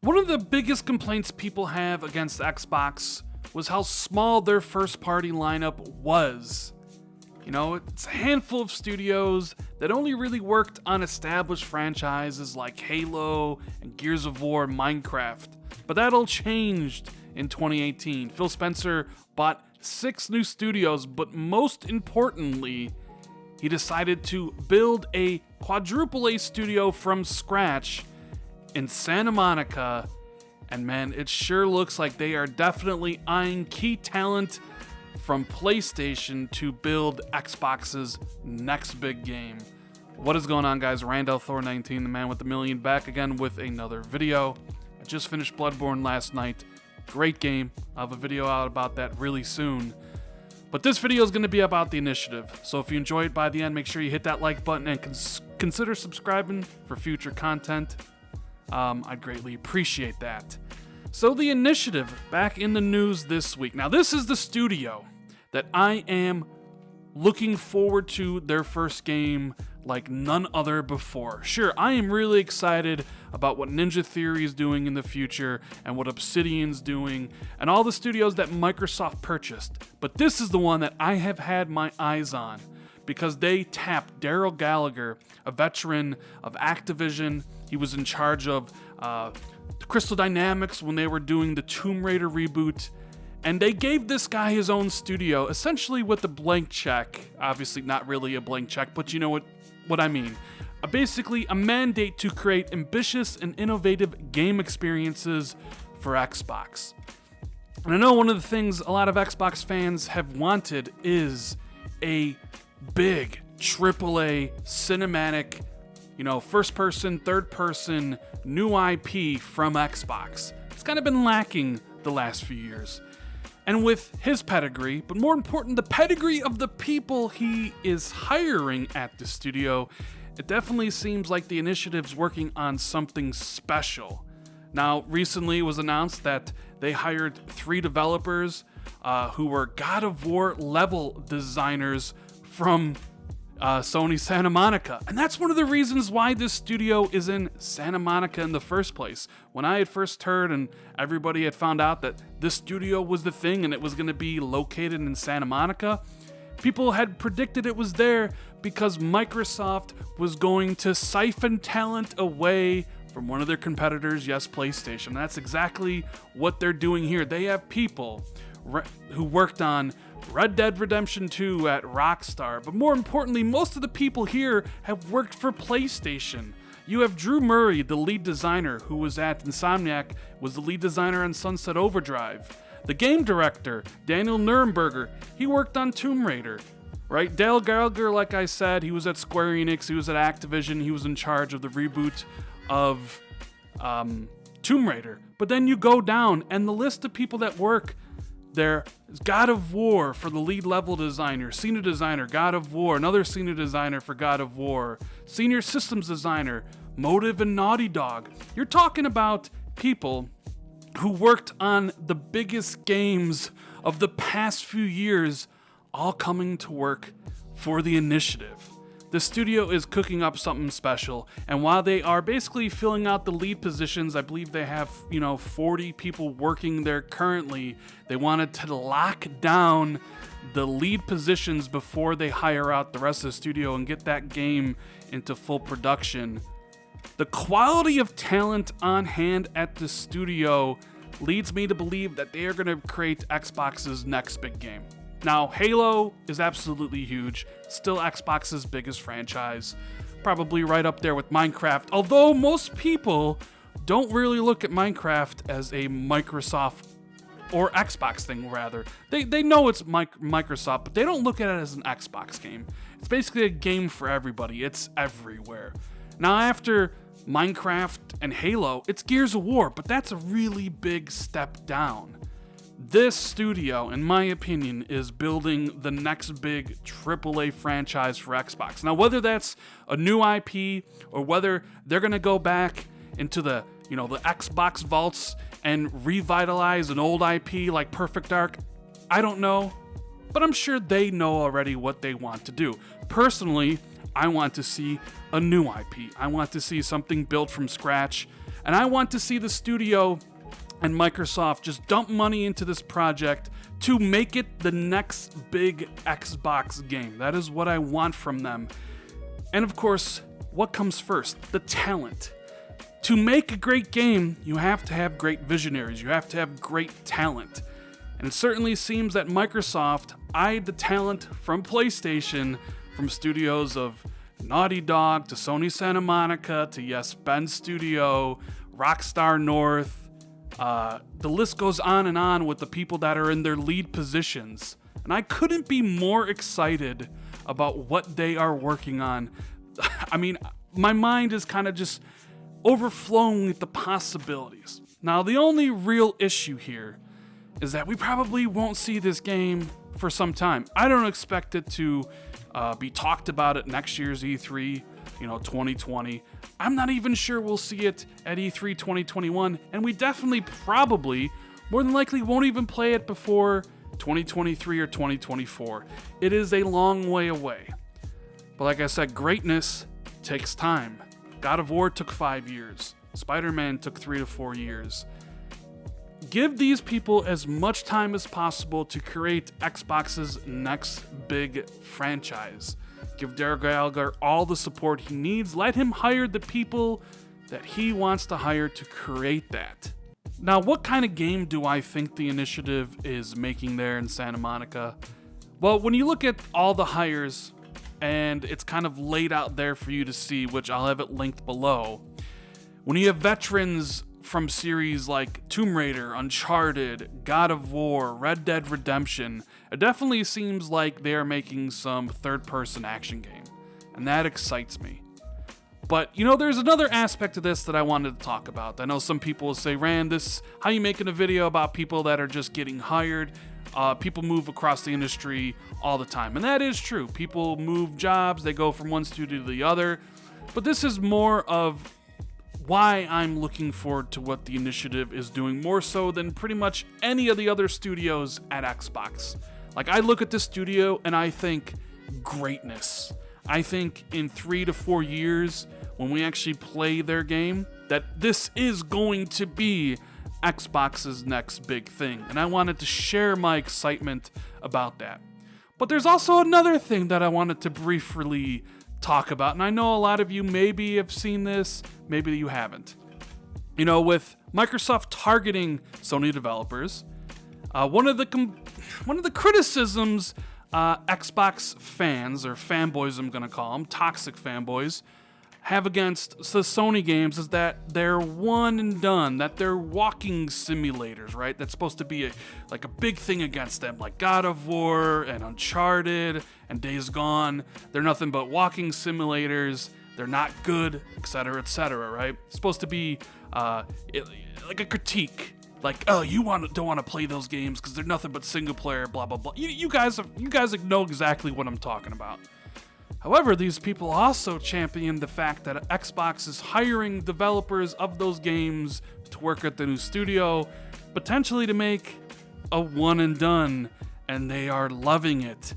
One of the biggest complaints people have against Xbox was how small their first-party lineup was. You know, it's a handful of studios that only really worked on established franchises like Halo and Gears of War and Minecraft. But that all changed in 2018. Phil Spencer bought 6 new studios, but most importantly, he decided to build a quadruple A studio from scratch in Santa Monica, and man, it sure looks like they are definitely eyeing key talent from PlayStation to build Xbox's next big game. What is going on, guys? Randall Thor 19, the man with the million, back again with another video. I just finished Bloodborne last night. Great game. I'll have a video out about that really soon. But this video is going to be about the initiative, so if you enjoy it by the end, make sure you hit that like button and consider subscribing for future content. I'd greatly appreciate that. So the initiative, back in the news this week. Now this is the studio that I am looking forward to their first game like none other before. Sure, I am really excited about what Ninja Theory is doing in the future and what Obsidian's doing and all the studios that Microsoft purchased. But this is the one that I have had my eyes on because they tapped Daryl Gallagher, a veteran of Activision. He was in charge of Crystal Dynamics when they were doing the Tomb Raider reboot. And they gave this guy his own studio, essentially with a blank check. Obviously not really a blank check, but you know what I mean. Basically a mandate to create ambitious and innovative game experiences for Xbox. And I know one of the things a lot of Xbox fans have wanted is a big AAA cinematic, first person, third person, new IP from Xbox. It's kind of been lacking the last few years. And with his pedigree, but more important, the pedigree of the people he is hiring at the studio, it definitely seems like the initiative's working on something special. Now, recently it was announced that they hired 3 developers who were God of War level designers from Sony Santa Monica. And that's one of the reasons why this studio is in Santa Monica in the first place. When I had first heard and everybody had found out that this studio was the thing and it was going to be located in Santa Monica, people had predicted it was there because Microsoft was going to siphon talent away from one of their competitors, yes, PlayStation. That's exactly what they're doing here. They have people who worked on Red Dead Redemption 2 at Rockstar, but more importantly, most of the people here have worked for PlayStation. You have Drew Murray, the lead designer, who was at Insomniac, was the lead designer on Sunset Overdrive. The game director, Daniel Nuremberger, he worked on Tomb Raider, right? Dale Gallagher, like I said, he was at Square Enix, he was at Activision, he was in charge of the reboot of Tomb Raider. But then you go down, and the list of people that work there is God of War for the lead level designer, senior designer, God of War, another senior designer for God of War, senior systems designer, Motive and Naughty Dog. You're talking about people who worked on the biggest games of the past few years, all coming to work for the initiative. The studio is cooking up something special, and while they are basically filling out the lead positions, I believe they have, 40 people working there currently. They wanted to lock down the lead positions before they hire out the rest of the studio and get that game into full production. The quality of talent on hand at the studio leads me to believe that they are going to create Xbox's next big game. Now, Halo is absolutely huge, still Xbox's biggest franchise, probably right up there with Minecraft, although most people don't really look at Minecraft as a Microsoft or Xbox thing, rather. They know it's Microsoft, but they don't look at it as an Xbox game. It's basically a game for everybody, it's everywhere. Now, after Minecraft and Halo, it's Gears of War, but that's a really big step down. This studio, in my opinion, is building the next big AAA franchise for Xbox. Now, whether that's a new IP or whether they're going to go back into the Xbox vaults and revitalize an old IP like Perfect Dark, I don't know, but I'm sure they know already what they want to do. Personally, I want to see a new IP. I want to see something built from scratch. And I want to see the studio and Microsoft just dump money into this project to make it the next big Xbox game. That is what I want from them. And of course, what comes first? The talent. To make a great game, you have to have great visionaries. You have to have great talent. And it certainly seems that Microsoft eyed the talent from PlayStation, from studios of Naughty Dog to Sony Santa Monica to, yes, Bend Studio, Rockstar North. The list goes on and on with the people that are in their lead positions. And I couldn't be more excited about what they are working on. I mean, my mind is kind of just overflowing with the possibilities. Now, the only real issue here is that we probably won't see this game for some time. I don't expect it to be talked about at next year's E3, 2020. I'm not even sure we'll see it at E3 2021, and we definitely probably, more than likely, won't even play it before 2023 or 2024. It is a long way away. But like I said, greatness takes time. God of War took 5 years. Spider-Man took 3 to 4 years. Give these people as much time as possible to create Xbox's next big franchise. Give Derek Gallagher all the support he needs. Let him hire the people that he wants to hire to create that. Now, what kind of game do I think the initiative is making there in Santa Monica? Well, when you look at all the hires, and it's kind of laid out there for you to see, which I'll have it linked below. When you have veterans from series like Tomb Raider, Uncharted, God of War, Red Dead Redemption, it definitely seems like they are making some third-person action game, and that excites me. But, there's another aspect of this that I wanted to talk about. I know some people will say, Rand, how you making a video about people that are just getting hired? People move across the industry all the time, and that is true. People move jobs, they go from one studio to the other, but this is more of why I'm looking forward to what the initiative is doing, more so than pretty much any of the other studios at Xbox. Like, I look at this studio and I think greatness. I think in 3 to 4 years, when we actually play their game, that this is going to be Xbox's next big thing, and I wanted to share my excitement about that. But there's also another thing that I wanted to briefly talk about, and I know a lot of you maybe have seen this, maybe you haven't. With Microsoft targeting Sony developers, one of the criticisms Xbox fans, or fanboys I'm gonna call them, toxic fanboys, have against the Sony games is that they're one and done, that they're walking simulators, right? That's supposed to be a big thing against them, like God of War and Uncharted and Days Gone. They're nothing but walking simulators. They're not good, etc., right? It's supposed to be like a critique. Like, oh, you don't want to play those games because they're nothing but single player, blah, blah, blah. You guys know exactly what I'm talking about. However, these people also champion the fact that Xbox is hiring developers of those games to work at the new studio, potentially to make a one and done, and they are loving it.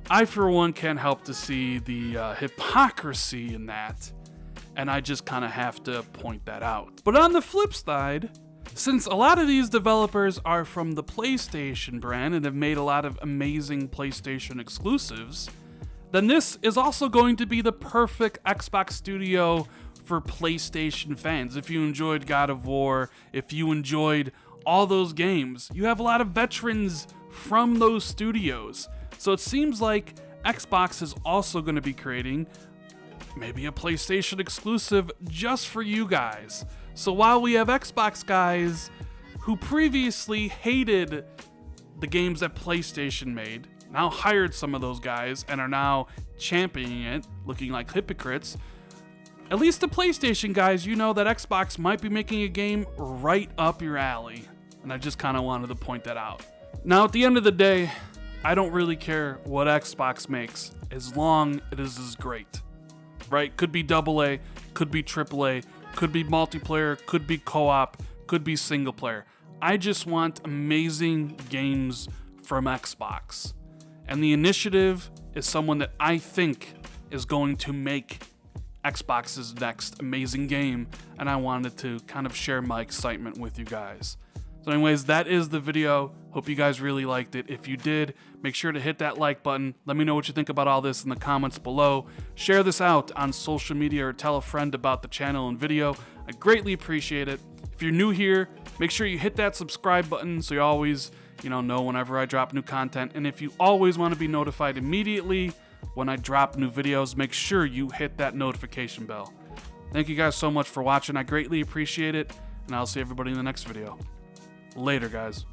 I, for one, can't help to see the hypocrisy in that, and I just kind of have to point that out. But on the flip side, since a lot of these developers are from the PlayStation brand and have made a lot of amazing PlayStation exclusives, then this is also going to be the perfect Xbox studio for PlayStation fans. If you enjoyed God of War, if you enjoyed all those games, you have a lot of veterans from those studios. So it seems like Xbox is also going to be creating maybe a PlayStation exclusive just for you guys. So while we have Xbox guys who previously hated the games that PlayStation made, now hired some of those guys and are now championing it, looking like hypocrites, at least the PlayStation guys, you know that Xbox might be making a game right up your alley. And I just kind of wanted to point that out. Now, at the end of the day, I don't really care what Xbox makes, as long as it is great. Right? Could be AA, could be AAA, could be multiplayer, could be co-op, could be single player. I just want amazing games from Xbox. And the initiative is someone that I think is going to make Xbox's next amazing game, and I wanted to kind of share my excitement with you guys. So anyways, that is the video. Hope you guys really liked it. If you did, make sure to hit that like button. Let me know what you think about all this in the comments below. Share this out on social media or tell a friend about the channel and video. I greatly appreciate it. If you're new here, make sure you hit that subscribe button so you always, know whenever I drop new content. And if you always want to be notified immediately when I drop new videos, make sure you hit that notification bell. Thank you guys so much for watching. I greatly appreciate it, and I'll see everybody in the next video. Later, guys.